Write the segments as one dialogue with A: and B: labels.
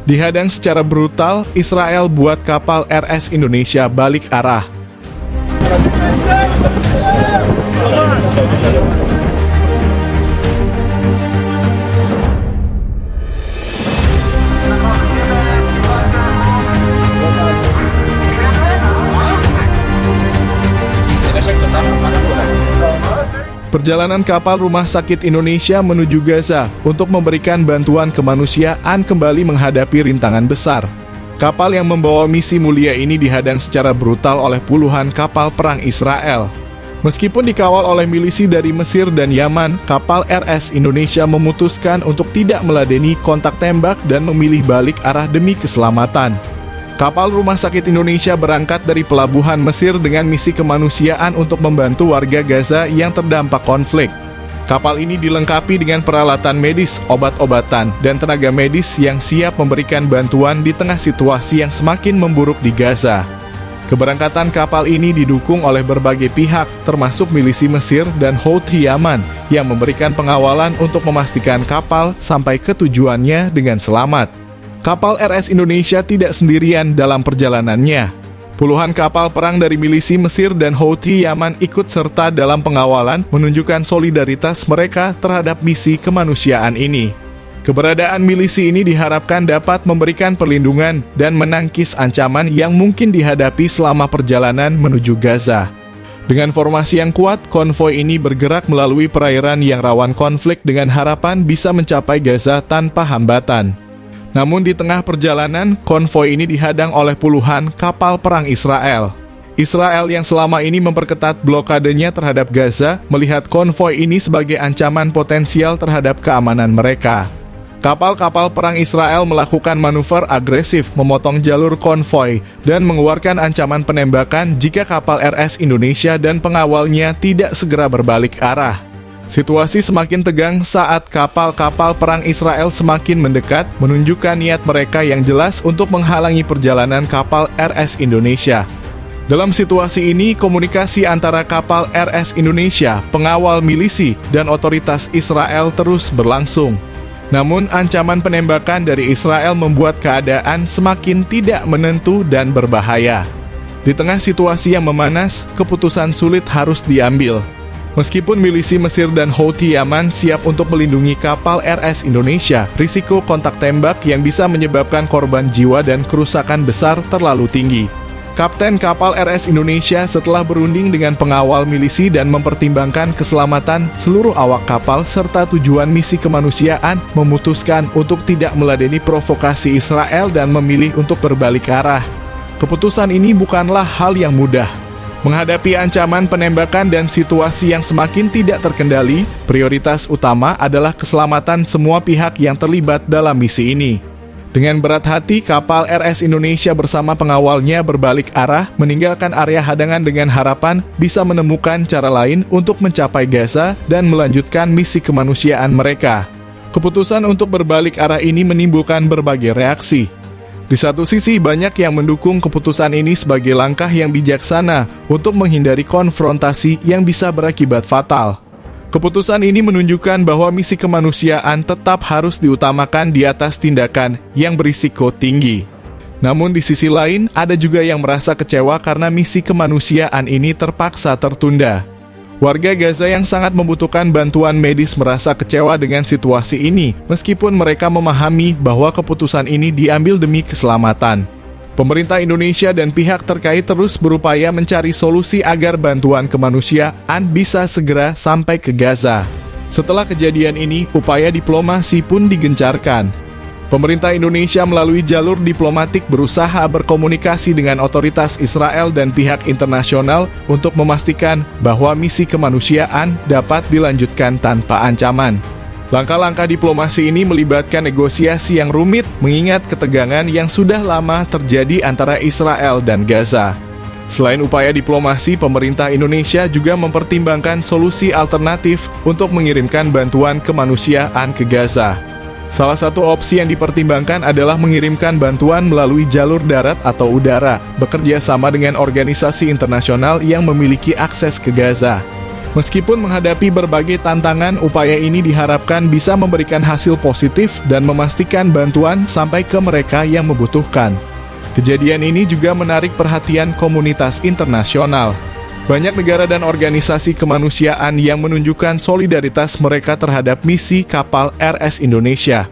A: Dihadang secara brutal, Israel buat kapal RS Indonesia balik arah. Perjalanan kapal Rumah Sakit Indonesia menuju Gaza untuk memberikan bantuan kemanusiaan kembali menghadapi rintangan besar. Kapal yang membawa misi mulia ini dihadang secara brutal oleh puluhan kapal perang Israel. Meskipun dikawal oleh milisi dari Mesir dan Yaman, kapal RS Indonesia memutuskan untuk tidak meladeni kontak tembak dan memilih balik arah demi keselamatan. Kapal Rumah Sakit Indonesia berangkat dari pelabuhan Mesir dengan misi kemanusiaan untuk membantu warga Gaza yang terdampak konflik. Kapal ini dilengkapi dengan peralatan medis, obat-obatan, dan tenaga medis yang siap memberikan bantuan di tengah situasi yang semakin memburuk di Gaza. Keberangkatan kapal ini didukung oleh berbagai pihak, termasuk milisi Mesir dan Houthi Yaman, yang memberikan pengawalan untuk memastikan kapal sampai ke tujuannya dengan selamat. Kapal RS Indonesia tidak sendirian dalam perjalanannya. Puluhan kapal perang dari milisi Mesir dan Houthi Yaman ikut serta dalam pengawalan, menunjukkan solidaritas mereka terhadap misi kemanusiaan ini. Keberadaan milisi ini diharapkan dapat memberikan perlindungan dan menangkis ancaman yang mungkin dihadapi selama perjalanan menuju Gaza. Dengan formasi yang kuat, konvoi ini bergerak melalui perairan yang rawan konflik dengan harapan bisa mencapai Gaza tanpa hambatan. Namun di tengah perjalanan, konvoi ini dihadang oleh puluhan kapal perang Israel. Israel yang selama ini memperketat blokadenya terhadap Gaza, melihat konvoi ini sebagai ancaman potensial terhadap keamanan mereka. Kapal-kapal perang Israel melakukan manuver agresif memotong jalur konvoi dan mengeluarkan ancaman penembakan jika kapal RS Indonesia dan pengawalnya tidak segera berbalik arah. Situasi semakin tegang saat kapal-kapal perang Israel semakin mendekat, menunjukkan niat mereka yang jelas untuk menghalangi perjalanan kapal RS Indonesia. Dalam situasi ini, komunikasi antara kapal RS Indonesia, pengawal milisi, dan otoritas Israel terus berlangsung. Namun, ancaman penembakan dari Israel membuat keadaan semakin tidak menentu dan berbahaya. Di tengah situasi yang memanas, keputusan sulit harus diambil. Meskipun milisi Mesir dan Houthi Yaman siap untuk melindungi kapal RS Indonesia, risiko kontak tembak yang bisa menyebabkan korban jiwa dan kerusakan besar terlalu tinggi. Kapten kapal RS Indonesia setelah berunding dengan pengawal milisi dan mempertimbangkan keselamatan seluruh awak kapal serta tujuan misi kemanusiaan, memutuskan untuk tidak meladeni provokasi Israel dan memilih untuk berbalik arah. Keputusan ini bukanlah hal yang mudah. Menghadapi ancaman penembakan dan situasi yang semakin tidak terkendali, prioritas utama adalah keselamatan semua pihak yang terlibat dalam misi ini. Dengan berat hati, kapal RS Indonesia bersama pengawalnya berbalik arah, meninggalkan area hadangan dengan harapan bisa menemukan cara lain untuk mencapai Gaza dan melanjutkan misi kemanusiaan mereka. Keputusan untuk berbalik arah ini menimbulkan berbagai reaksi. Di satu sisi, banyak yang mendukung keputusan ini sebagai langkah yang bijaksana untuk menghindari konfrontasi yang bisa berakibat fatal. Keputusan ini menunjukkan bahwa misi kemanusiaan tetap harus diutamakan di atas tindakan yang berisiko tinggi. Namun di sisi lain, ada juga yang merasa kecewa karena misi kemanusiaan ini terpaksa tertunda. Warga Gaza yang sangat membutuhkan bantuan medis merasa kecewa dengan situasi ini, meskipun mereka memahami bahwa keputusan ini diambil demi keselamatan. Pemerintah Indonesia dan pihak terkait terus berupaya mencari solusi agar bantuan kemanusiaan bisa segera sampai ke Gaza. Setelah kejadian ini, upaya diplomasi pun digencarkan. Pemerintah Indonesia melalui jalur diplomatik berusaha berkomunikasi dengan otoritas Israel dan pihak internasional untuk memastikan bahwa misi kemanusiaan dapat dilanjutkan tanpa ancaman. Langkah-langkah diplomasi ini melibatkan negosiasi yang rumit mengingat ketegangan yang sudah lama terjadi antara Israel dan Gaza. Selain upaya diplomasi, pemerintah Indonesia juga mempertimbangkan solusi alternatif untuk mengirimkan bantuan kemanusiaan ke Gaza. Salah satu opsi yang dipertimbangkan adalah mengirimkan bantuan melalui jalur darat atau udara, bekerja sama dengan organisasi internasional yang memiliki akses ke Gaza. Meskipun menghadapi berbagai tantangan, upaya ini diharapkan bisa memberikan hasil positif dan memastikan bantuan sampai ke mereka yang membutuhkan. Kejadian ini juga menarik perhatian komunitas internasional. Banyak negara dan organisasi kemanusiaan yang menunjukkan solidaritas mereka terhadap misi kapal RS Indonesia.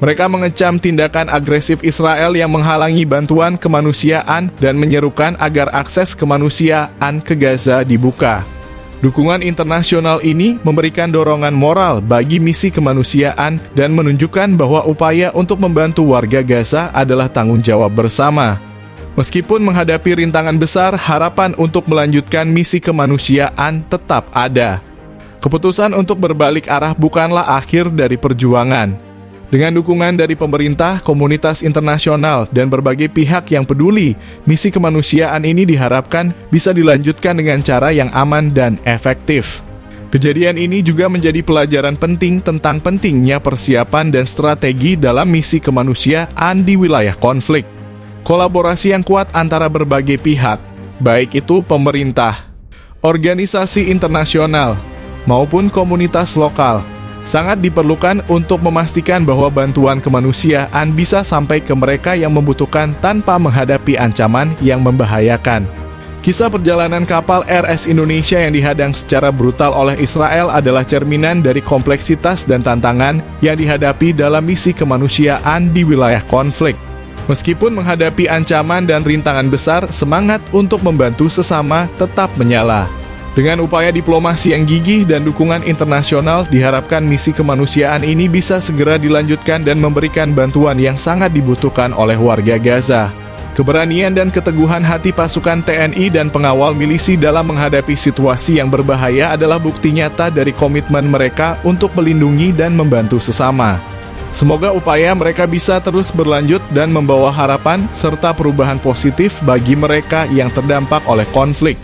A: Mereka mengecam tindakan agresif Israel yang menghalangi bantuan kemanusiaan dan menyerukan agar akses kemanusiaan ke Gaza dibuka. Dukungan internasional ini memberikan dorongan moral bagi misi kemanusiaan dan menunjukkan bahwa upaya untuk membantu warga Gaza adalah tanggung jawab bersama. Meskipun menghadapi rintangan besar, harapan untuk melanjutkan misi kemanusiaan tetap ada. Keputusan untuk berbalik arah bukanlah akhir dari perjuangan. Dengan dukungan dari pemerintah, komunitas internasional, dan berbagai pihak yang peduli, misi kemanusiaan ini diharapkan bisa dilanjutkan dengan cara yang aman dan efektif. Kejadian ini juga menjadi pelajaran penting tentang pentingnya persiapan dan strategi dalam misi kemanusiaan di wilayah konflik. Kolaborasi yang kuat antara berbagai pihak, baik itu pemerintah, organisasi internasional, maupun komunitas lokal, sangat diperlukan untuk memastikan bahwa bantuan kemanusiaan bisa sampai ke mereka yang membutuhkan tanpa menghadapi ancaman yang membahayakan. Kisah perjalanan kapal RS Indonesia yang dihadang secara brutal oleh Israel adalah cerminan dari kompleksitas dan tantangan yang dihadapi dalam misi kemanusiaan di wilayah konflik. Meskipun menghadapi ancaman dan rintangan besar, semangat untuk membantu sesama tetap menyala. Dengan upaya diplomasi yang gigih dan dukungan internasional, diharapkan misi kemanusiaan ini bisa segera dilanjutkan dan memberikan bantuan yang sangat dibutuhkan oleh warga Gaza. Keberanian dan keteguhan hati pasukan TNI dan pengawal milisi dalam menghadapi situasi yang berbahaya adalah bukti nyata dari komitmen mereka untuk melindungi dan membantu sesama. Semoga upaya mereka bisa terus berlanjut dan membawa harapan serta perubahan positif bagi mereka yang terdampak oleh konflik.